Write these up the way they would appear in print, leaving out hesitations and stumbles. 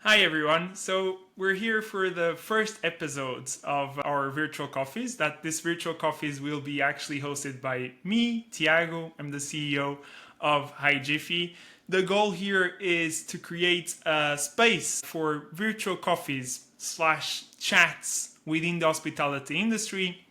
Hi everyone. So we're here for the first episodes of our virtual coffees. That this virtual coffees will be actually hosted by me, Tiago. I'm the CEO of HiJiffy. The goal here is to create a space for virtual coffees slash chats within the hospitality industry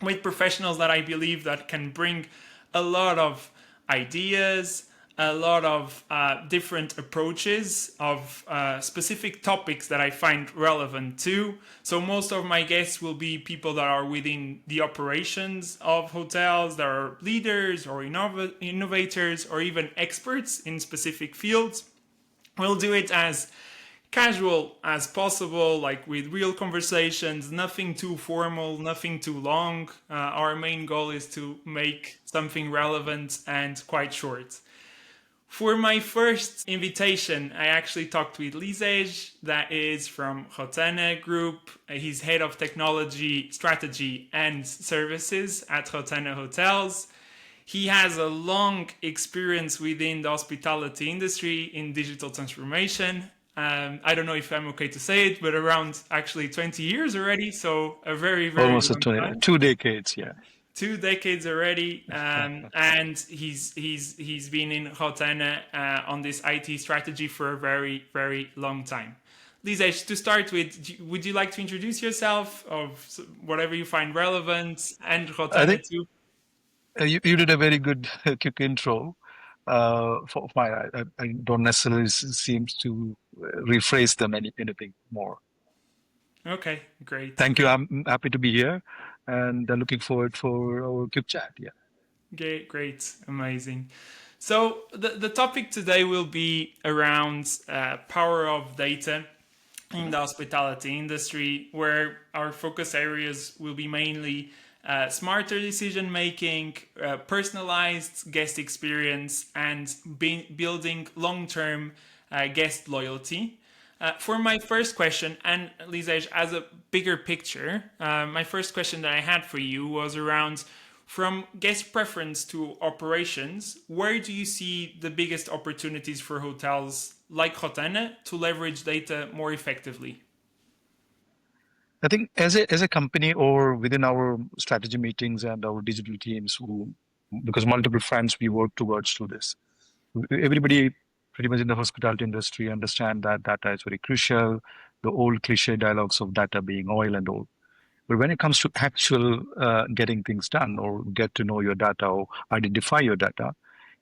with professionals that I believe that can bring a lot of ideas, a lot of different approaches of specific topics that I find relevant too. So most of my guests will be people that are within the operations of hotels, that are leaders or innovators or even experts in specific fields. We'll do it as casual as possible, like with real conversations, nothing too formal, nothing too long. Our main goal is to make something relevant and quite short. For my first invitation, I actually talked with Lijeesh, that is from Rotana Group. He's head of technology, strategy, and services at Rotana Hotels. He has a long experience within the hospitality industry in digital transformation. I don't know if I'm okay to say it, but around actually 20 years already. So a very, very Almost long time. 2 decades, yeah. 2 decades already, and he's been in Rotana on this IT strategy for a very, very long time. Lizesh, to start with, would you like to introduce yourself of whatever you find relevant and I Rotana think too? you did a very good quick intro. For my, I don't necessarily seems to rephrase them anything more. Okay, great, Thank you. great. I'm happy to be here, and looking forward for our quick chat. Yeah. Great, great, amazing. So the topic today will be around power of data in the hospitality industry, where our focus areas will be mainly smarter decision making, personalized guest experience, and building long term guest loyalty. For my first question, and Lisa, as a bigger picture, my first question that I had for you was around from guest preference to operations, where do you see the biggest opportunities for hotels like Rotana to leverage data more effectively? I think as a company or within our strategy meetings and our digital teams, because multiple friends we work towards to this. Everybody pretty much in the hospitality industry understand that data is very crucial. The old cliche dialogues of data being oil and oil. But when it comes to actual getting things done or get to know your data or identify your data,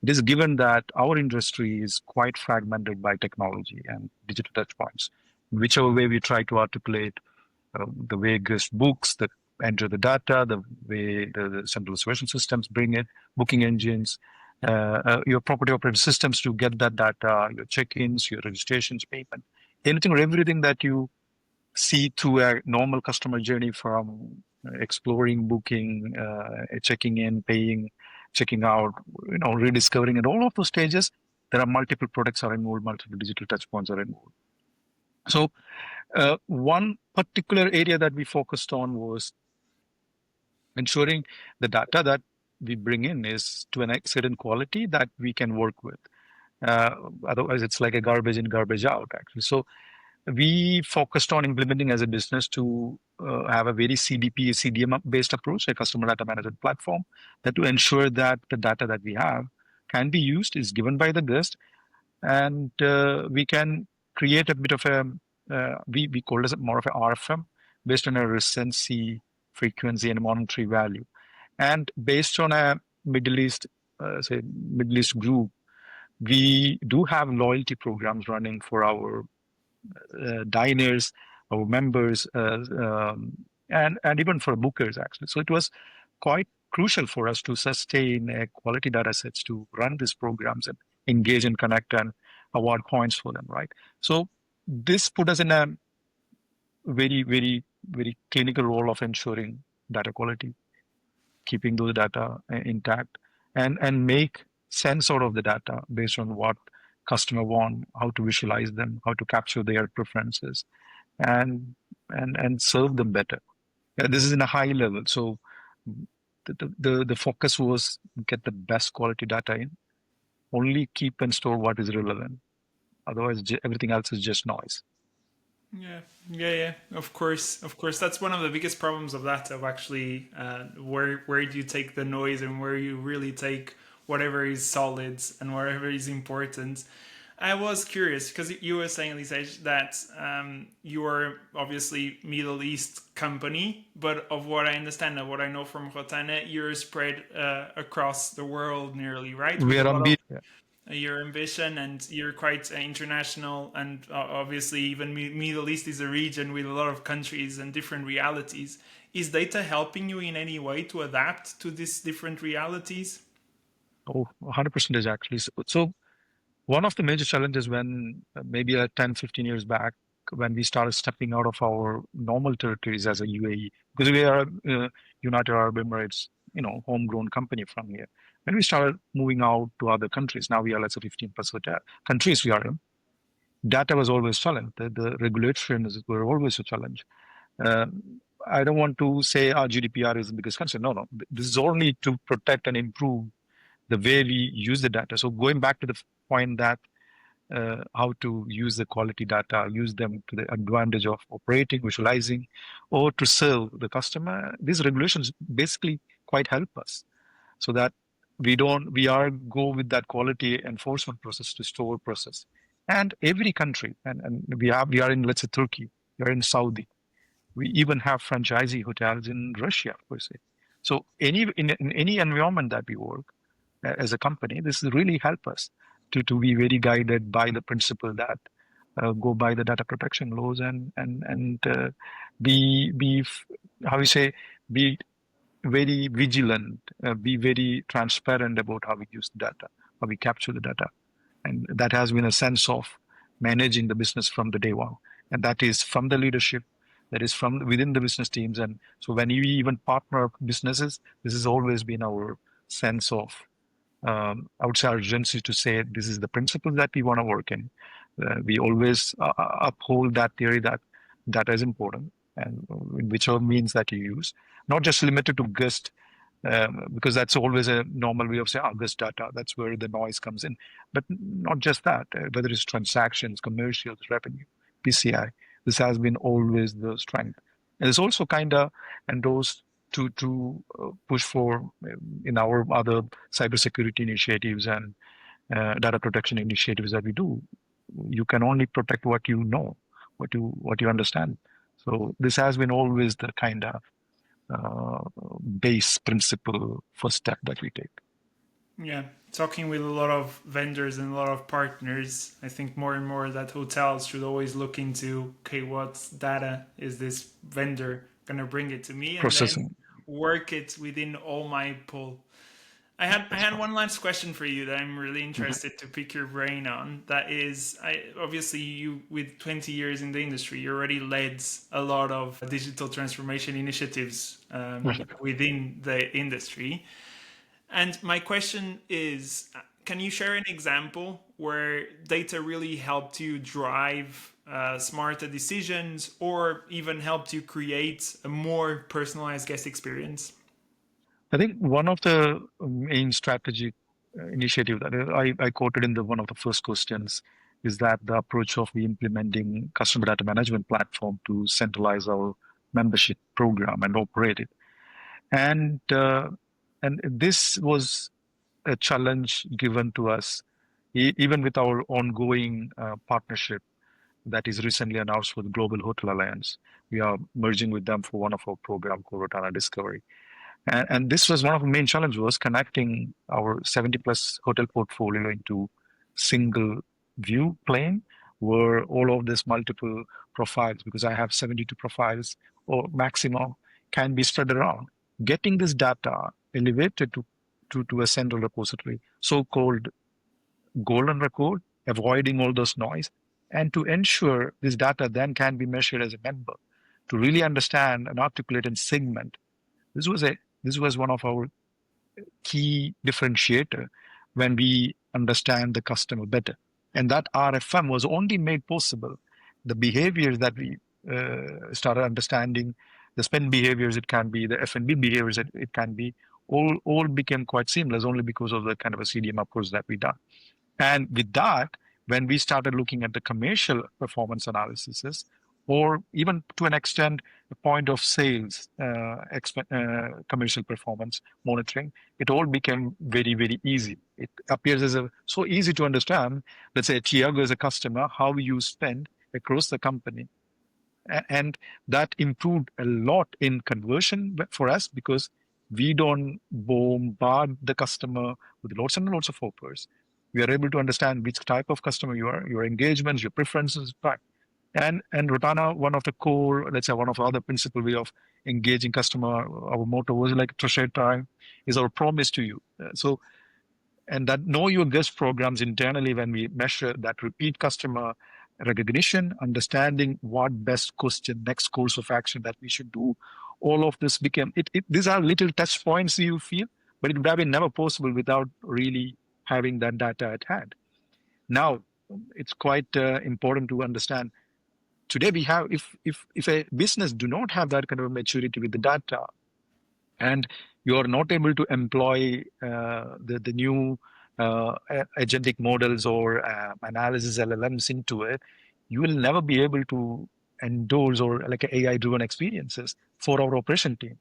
it is given that our industry is quite fragmented by technology and digital touchpoints. Whichever way we try to articulate the way guest books, the enter the data, the way the central reservation systems bring it, booking engines, your property operating systems to get that data, your check-ins, your registrations, payment, anything or everything that you see through a normal customer journey from exploring, booking, checking in, paying, checking out, rediscovering, and all of those stages. There are multiple products are involved, multiple digital touch points are involved. So one particular area that we focused on was ensuring the data that we bring in is to an certain quality that we can work with. Uh, Otherwise, it's like a garbage in, garbage out, actually. So we focused on implementing as a business to have a very CDP, CDM based approach, a customer data management platform, that to ensure that the data that we have can be used, is given by the guest, and we can create a bit of a we call it more of a RFM based on a recency, frequency, and monetary value, and based on a Middle East, say Middle East group, we do have loyalty programs running for our diners, our members, and even for bookers actually. So it was quite crucial for us to sustain quality data sets to run these programs and engage and connect and award points for them, right? So this put us in a very, very, very clinical role of ensuring data quality, keeping those data intact, and make sense out of the data based on what customer want, how to visualize them, how to capture their preferences, and and serve them better. Yeah, this is in a high level. So the focus was get the best quality data in, only keep and store what is relevant. Otherwise, everything else is just noise. Yeah, yeah. Of course, of course. That's one of the biggest problems of that. Of actually, where do you take the noise and where you really take whatever is solid and whatever is important. I was curious because you were saying, Lijeesh, that you are obviously Middle East company, but of what I understand and what I know from Rotana, you're spread across the world nearly, right? With We a are lot of yeah. your ambition, and you're quite international, and obviously even Middle East is a region with a lot of countries and different realities. Is data helping you in any way to adapt to these different realities? Oh, 100% is actually. So one of the major challenges when maybe 10, 15 years back, when we started stepping out of our normal territories as a UAE, because we are United Arab Emirates, homegrown company from here. When we started moving out to other countries, now we are, let's say, 15 plus countries we are in, data was always challenge. The regulations were always a challenge. Uh, I don't want to say our GDPR is the biggest concern. No, no. This is only to protect and improve the way we use the data. So going back to the point that how to use the quality data, use them to the advantage of operating, visualizing, or to serve the customer. These regulations basically quite help us so that we are go with that quality enforcement process to store process. And every country, and we are in, let's say, Turkey, we are in Saudi, we even have franchisee hotels in Russia, per se. So in any environment that we work, as a company, this really help us to be very guided by the principle that go by the data protection laws and how we say, be very vigilant, be very transparent about how we use the data, how we capture the data, and that has been a sense of managing the business from the day one, and that is from the leadership, that is from within the business teams, and so when we even partner businesses, this has always been our sense of I would say urgency to say this is the principle that we want to work in. We always uphold that theory that data is important, and whichever means that you use, not just limited to GUST, because that's always a normal way of saying, oh, GUST data, that's where the noise comes in. But not just that, whether it's transactions, commercials, revenue, PCI, this has been always the strength. And it's also kind of endorsed to push for in our other cybersecurity initiatives and data protection initiatives that we do. You can only protect what you know, what you understand. So this has been always the kind of uh, base principle first step that we take. Yeah, talking with a lot of vendors and a lot of partners, I think more and more that hotels should always look into, okay, what data is this vendor gonna bring it to me, and then Processing, work it within all my pool. I that's had right. one last question for you that I'm really Mhm. interested to pick your brain on. That is, obviously you with 20 years in the industry, you already led a lot of digital transformation initiatives within the industry. And my question is, can you share an example where data really helped you drive smarter decisions or even helped you create a more personalized guest experience? I think one of the main strategic initiative that I quoted in the one of the first questions is that the approach of we implementing customer data management platform to centralize our membership program and operate it. And this was a challenge given to us, even with our ongoing partnership that is recently announced with Global Hotel Alliance. We are merging with them for one of our program called Rotana Discovery. And this was one of the main challenges was connecting our 70 plus hotel portfolio into single view plane where all of this multiple profiles, because I have 72 profiles or maximum, can be spread around. Getting this data elevated to a central repository, so-called golden record, avoiding all those noise, and to ensure this data then can be measured as a member to really understand and articulate and segment. This was a this was one of our key differentiator when we understand the customer better. And that RFM was only made possible. The behaviors that we started understanding, the spend behaviors it can be, the F&B behaviors it can be, all became quite seamless only because of the kind of a CDM approach that we done. And with that, when we started looking at the commercial performance analysis, or even to an extent, the point of sales, commercial performance monitoring. It all became very, very easy. It appears as so easy to understand. Let's say Tiago is a customer, how you spend across the company. And that improved a lot in conversion for us because we don't bombard the customer with lots and lots of offers. We are able to understand which type of customer you are, your engagements, your preferences, right? And Rotana, one of the core, let's say one of the other principal way of engaging customer, our motto was like treasure time is our promise to you. So and that know your guest programs internally, when we measure that repeat customer recognition, understanding what best question, next course of action that we should do, all of this became these are little touch points you feel, but it would have been never possible without really having that data at hand. Now it's quite important to understand today we have, if a business do not have that kind of maturity with the data, and you are not able to employ the new agentic models or analysis LLMs into it, you will never be able to endorse or like AI driven experiences for our operation team.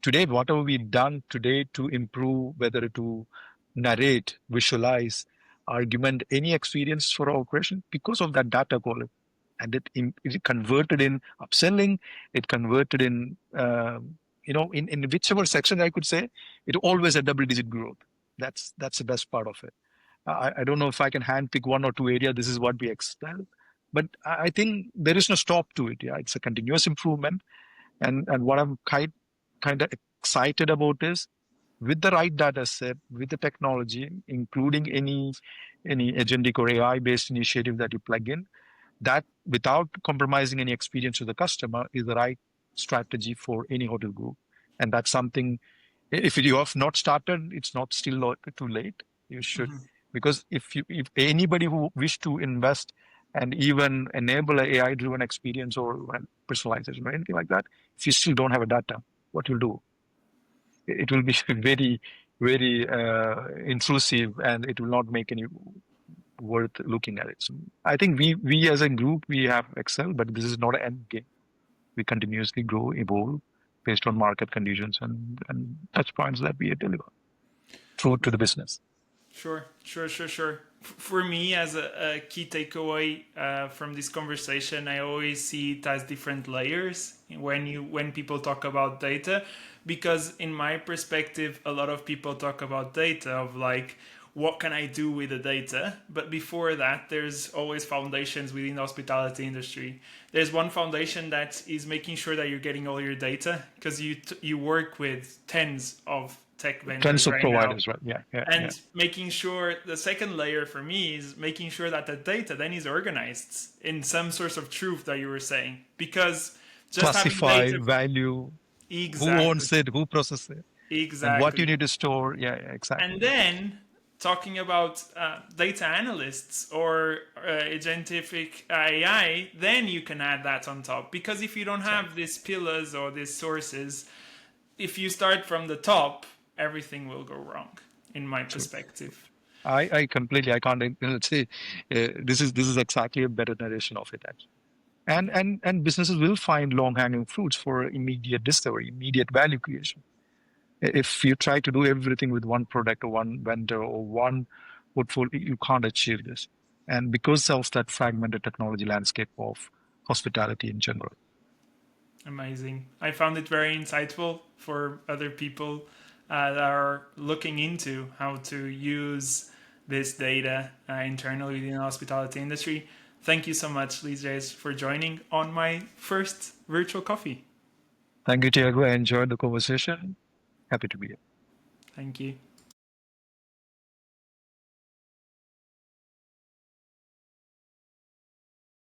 Today, whatever we've done today to improve, whether to narrate, visualize, argument any experience for our operation, because of that data quality, and it converted in upselling, it converted in in whichever section I could say, it always a double digit growth. That's the best part of it. I don't know if I can handpick one or two areas. This is what we excel, but I think there is no stop to it. Yeah, it's a continuous improvement, and what I'm kind of excited about is with the right data set, with the technology, including any agentic or AI based initiative that you plug in, that without compromising any experience to the customer is the right strategy for any hotel group. And that's something, if you have not started, it's not still too late. You should, because if anybody who wish to invest and even enable an AI driven experience or personalization or anything like that, if you still don't have a data, what you'll do? It will be very, very intrusive, and it will not make any worth looking at it. So I think we as a group, we have excelled, but this is not an end game. We continuously grow, evolve based on market conditions and touch points that we deliver through to the business. Sure. For me, as a key takeaway from this conversation, I always see it as different layers when people talk about data, because in my perspective, a lot of people talk about data of like, what can I do with the data? But before that, there's always foundations within the hospitality industry. There's one foundation that is making sure that you're getting all your data, because you work with tens of tech vendors Tons of right providers, now. right? Yeah. And making sure, the second layer for me is making sure that the data then is organized in some source of truth that you were saying. Because just having Classify, data, value, who exactly, owns it, who processes it, and what you exactly. need to store. Yeah, exactly. And then talking about data analysts or agentic AI, then you can add that on top. Because if you don't have Exactly. these pillars or these sources, if you start from the top, everything will go wrong, in my True. perspective. I completely, I can't, let's say, this is exactly a better narration of it, actually. And businesses will find long hanging fruits for immediate discovery, immediate value creation. If you try to do everything with one product or one vendor or one portfolio, you can't achieve this. And because of that fragmented technology landscape of hospitality in general. Amazing. I found it very insightful for other people that are looking into how to use this data internally within the hospitality industry. Thank you so much, Lijeesh, for joining on my first virtual coffee. Thank you, Tiago. I enjoyed the conversation. Happy to be here. Thank you.